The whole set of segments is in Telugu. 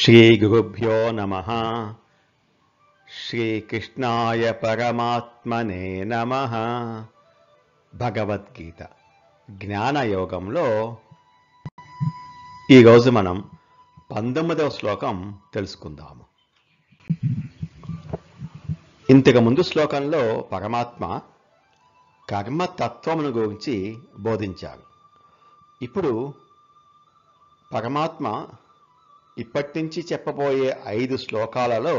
శ్రీగురుభ్యో నమః. శ్రీకృష్ణాయ పరమాత్మనే నమః. భగవద్గీత జ్ఞానయోగంలో ఈరోజు మనం 19వ శ్లోకం తెలుసుకుందాము. ఇంతకుముందు శ్లోకంలో పరమాత్మ కర్మతత్వమును గురించి బోధించారు. ఇప్పుడు పరమాత్మ ఇప్పటి నుంచి చెప్పబోయే 5 శ్లోకాలలో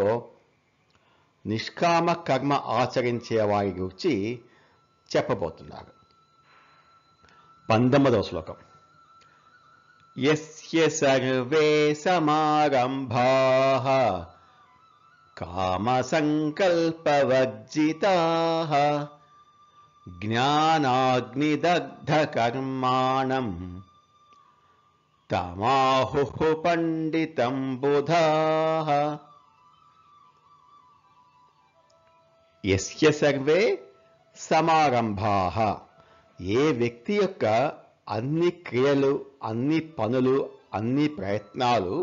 నిష్కామ కర్మ ఆచరించే వారి గురించి చెప్పబోతున్నారు. 19వ శ్లోకం. యస్య సర్వే సమారంభాః కామ సంకల్పవర్జితాః జ్ఞానాగ్నిదగ్ధ కర్మాణం తమాహుః పండితం బుధాః. యస్య సర్వే సమారంభాః, ఏ వ్యక్తి యొక్క అన్ని క్రియలు, అన్ని పనులు, అన్ని ప్రయత్నాలు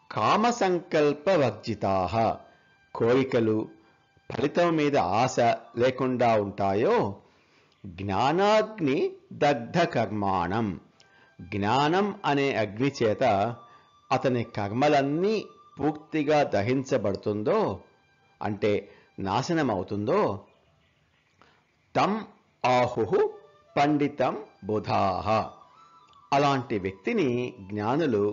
కామ సంకల్ప వర్జితాః, కోరికలు, ఫలితం మీద ఆశ లేకుండా ఉంటాయో, జ్ఞానాగ్ని దగ్ధ కర్మాణం, జ్ఞానం అనే అగ్ని చేత అతని కర్మలన్నీ పూర్తిగా దహించబడుతుందో, అంటే నాశనమవుతుందో, తం ఆహుః పండితం బుధాః, అలాంటి వ్యక్తిని జ్ఞానులు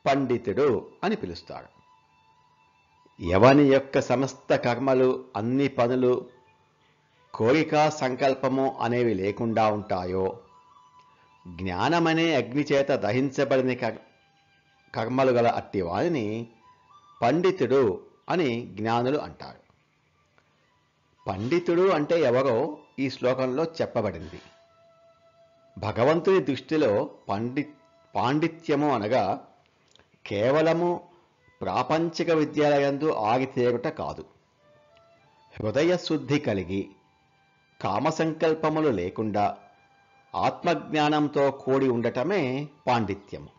పండితుడు అని పిలుస్తారు. ఎవని యొక్క సమస్త కర్మలు, అన్ని పనులు, కోరిక, సంకల్పము అనేవి లేకుండా ఉంటాయో, జ్ఞానమనే అగ్ని చేత దహించబడిన కర్మలు గల అట్టి వారిని పండితుడు అని జ్ఞానులు అంటారు. పండితుడు అంటే ఎవరో ఈ శ్లోకంలో చెప్పబడింది. భగవంతుని దృష్టిలో పాండిత్యము అనగా కేవలము ప్రాపంచిక విద్యలయందు ఆగితేరుట కాదు. హృదయ శుద్ధి కలిగి, కామ సంకల్పములు లేకుండా ఆత్మజ్ఞానంతో కూడి ఉండటమే పాండిత్యము.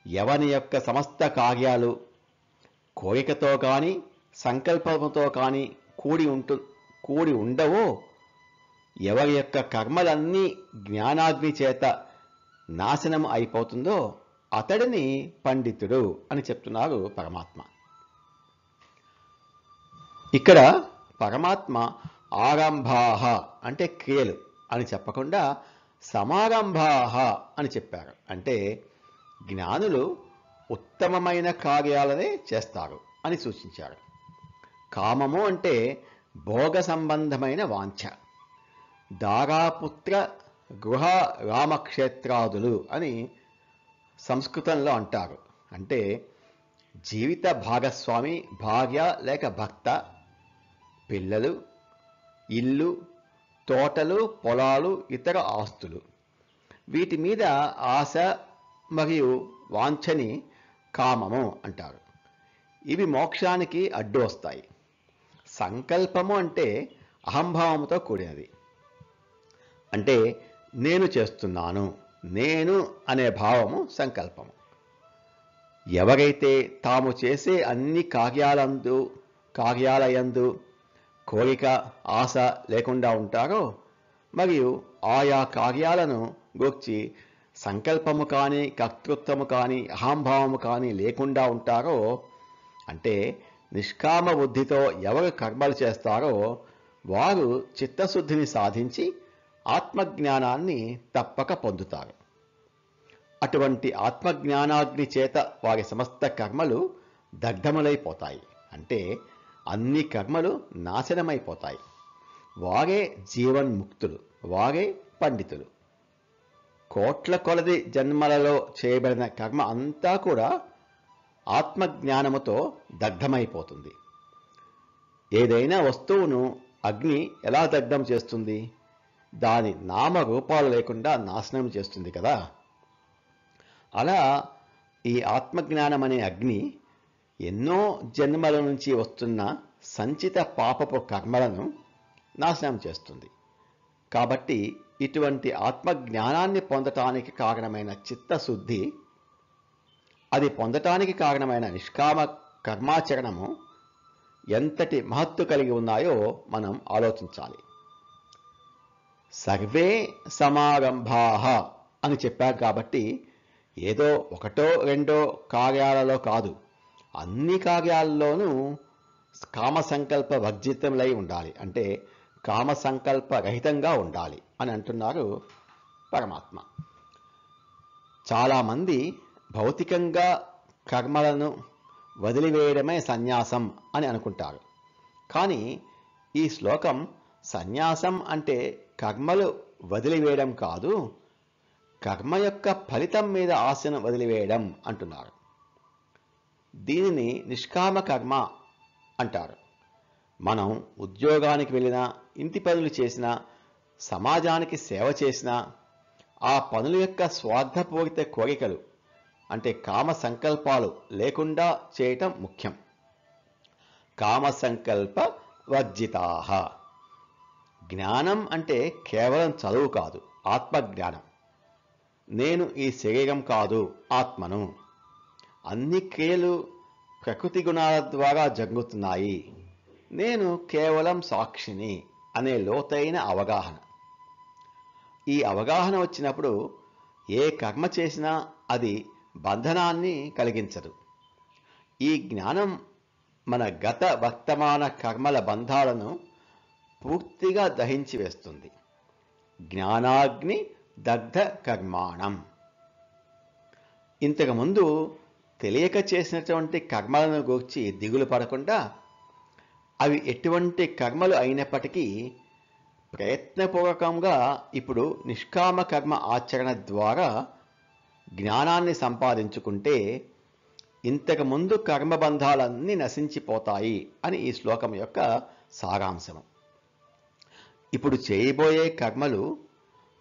ఎవని యొక్క సమస్త కార్యాలు కోరికతో కానీ సంకల్పముతో కానీ కూడి ఉండవో, ఎవరి యొక్క కర్మలన్నీ జ్ఞానాగ్ని చేత నాశనం అయిపోతుందో అతడిని పండితుడు అని చెప్తున్నారు పరమాత్మ. ఇక్కడ పరమాత్మ ఆరంభాః అంటే క్రియలు అని చెప్పకుండా సమారంభాః అని చెప్పారు. అంటే జ్ఞానులు ఉత్తమమైన కార్యాలనే చేస్తారు అని సూచించారు. కామము అంటే భోగ సంబంధమైన వాంఛ. దారాపుత్ర గృహ రామక్షేత్రాదులు అని సంస్కృతంలో అంటారు. అంటే జీవిత భాగస్వామి, భార్య లేక భర్త, పిల్లలు, ఇల్లు, తోటలు, పొలాలు, ఇతర ఆస్తులు, వీటి మీద ఆశ మరియు వాంఛని కామము అంటారు. ఇవి మోక్షానికి అడ్డు వస్తాయి. సంకల్పము అంటే అహంభావముతో కూడినది. అంటే నేను చేస్తున్నాను, నేను అనే భావము సంకల్పము. ఎవరైతే తాము చేసే అన్ని కార్యాలయందు కోరిక, ఆశ లేకుండా ఉంటారో, మరియు ఆయా కార్యాలను గూర్చి సంకల్పము కానీ, కర్తృత్వము కానీ, అహంభావము కానీ లేకుండా ఉంటారో, అంటే నిష్కామ బుద్ధితో ఎవరు కర్మలు చేస్తారో వారు చిత్తశుద్ధిని సాధించి ఆత్మజ్ఞానాన్ని తప్పక పొందుతారు. అటువంటి ఆత్మజ్ఞానాగ్ని చేత వారి సమస్త కర్మలు దగ్ధములైపోతాయి. అంటే అన్ని కర్మలు నాశనమైపోతాయి. వారే జీవన్ముక్తులు, వారే పండితులు. కోట్ల కొలది జన్మలలో చేయబడిన కర్మ అంతా కూడా ఆత్మజ్ఞానముతో దగ్ధమైపోతుంది. ఏదైనా వస్తువును అగ్ని ఎలా దగ్ధం చేస్తుంది? దాని నామరూపాలు లేకుండా నాశనం చేస్తుంది కదా. అలా ఈ ఆత్మజ్ఞానం అనే అగ్ని ఎన్నో జన్మల నుంచి వస్తున్న సంచిత పాపపు కర్మలను నాశనం చేస్తుంది. కాబట్టి ఇటువంటి ఆత్మజ్ఞానాన్ని పొందటానికి కారణమైన చిత్తశుద్ధి అది పొందటానికి కారణమైన నిష్కామ కర్మాచరణము ఎంతటి మహత్తు కలిగి ఉన్నాయో మనం ఆలోచించాలి. సర్వే సమారంభాః అని చెప్పారు కాబట్టి ఏదో ఒకటో రెండో కార్యాలలో కాదు, అన్ని కార్యాల్లోనూ కామ సంకల్ప వర్జితములై ఉండాలి, అంటే కామ సంకల్ప రహితంగా ఉండాలి అని అంటున్నారు పరమాత్మ. చాలామంది భౌతికంగా కర్మలను వదిలివేయడమే సన్యాసం అని అనుకుంటారు. కానీ ఈ శ్లోకం సన్యాసం అంటే కర్మలు వదిలివేయడం కాదు, కర్మ యొక్క ఫలితం మీద ఆశను వదిలివేయడం అంటున్నారు. దీనిని నిష్కామ కర్మ అంటారు. మనం ఉద్యోగానికి వెళ్ళినా, ఇంటి పనులు చేసినా, సమాజానికి సేవ చేసినా ఆ పనుల యొక్క స్వార్థపూరిత కోరికలు అంటే కామ సంకల్పాలు లేకుండా చేయటం ముఖ్యం. కామ సంకల్ప వర్జితాః. జ్ఞానం అంటే కేవలం చదువు కాదు, ఆత్మజ్ఞానం. నేను ఈ శరీరం కాదు, ఆత్మను. అన్ని క్రియలు ప్రకృతి గుణాల ద్వారా జరుగుతున్నాయి, నేను కేవలం సాక్షిని అనే లోతైన అవగాహన. ఈ అవగాహన వచ్చినప్పుడు ఏ కర్మ చేసినా అది బంధనాన్ని కలిగించదు. ఈ జ్ఞానం మన గత వర్తమాన కర్మల బంధాలను పూర్తిగా దహించి వేస్తుంది. జ్ఞానాగ్ని దగ్ధ కర్మాణం. ఇంతకుముందు తెలియక చేసినటువంటి కర్మలను గూర్చి దిగులు పడకుండా, అవి ఎటువంటి కర్మలు అయినప్పటికీ ప్రయత్నపూర్వకంగా ఇప్పుడు నిష్కామ కర్మ ఆచరణ ద్వారా జ్ఞానాన్ని సంపాదించుకుంటే ఇంతకుముందు కర్మబంధాలన్నీ నశించిపోతాయి అని ఈ శ్లోకం యొక్క సారాంశము. ఇప్పుడు చేయబోయే కర్మలు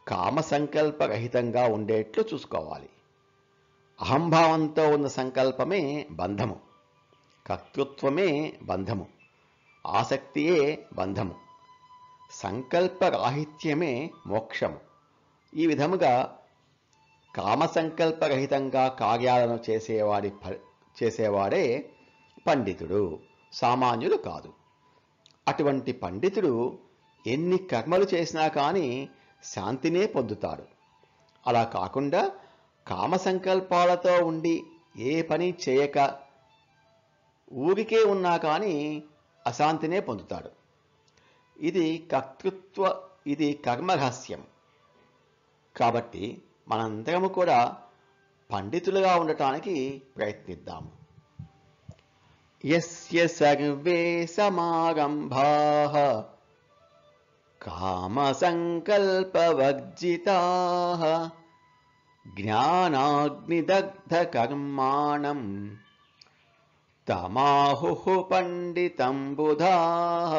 కామ సంకల్పరహితంగా ఉండేట్లు చూసుకోవాలి. అహంభావంతో ఉన్న సంకల్పమే బంధము, కర్తృత్వమే బంధము, ఆసక్తియే బంధము, సంకల్పరాహిత్యమే మోక్షము. ఈ విధముగా కామ సంకల్పరహితంగా కార్యాలను చేసేవాడే పండితుడు, సామాన్యులు కాదు. అటువంటి పండితుడు ఎన్ని కర్మలు చేసినా కానీ శాంతినే పొందుతాడు. అలా కాకుండా కామ సంకల్పాలతో ఉండి ఏ పని చేయక ఊరికే ఉన్నా కానీ అశాంతినే పొందుతాడు. ఇది కర్మరహస్యం. కాబట్టి మనందరము కూడా పండితులుగా ఉండటానికి ప్రయత్నిద్దాము. యస్య సర్వే సమారంభాః కామ సంకల్పవర్జితాః జ్ఞానాగ్నిదగ్ధ కర్మాణం తమాహుః పండితం బుధాః.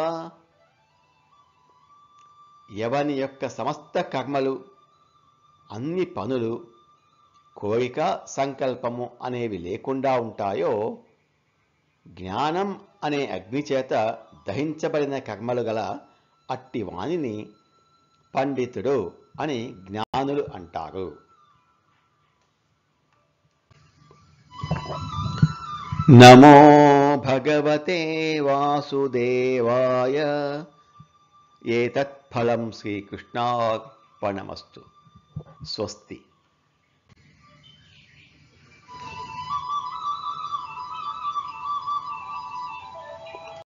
ఎవని యొక్క సమస్త కర్మలు, అన్ని పనులు, కోరిక, సంకల్పము అనేవి లేకుండా ఉంటాయో, జ్ఞానం అనే అగ్నిచేత దహించబడిన కర్మలు గల అట్టి వానిని పండితుడు అని జ్ఞానులు అంటారు. నమో భగవతే వాసుదేవాయ. ఏతత్ ఫలం శ్రీకృష్ణార్పణమస్తు. స్వస్తి.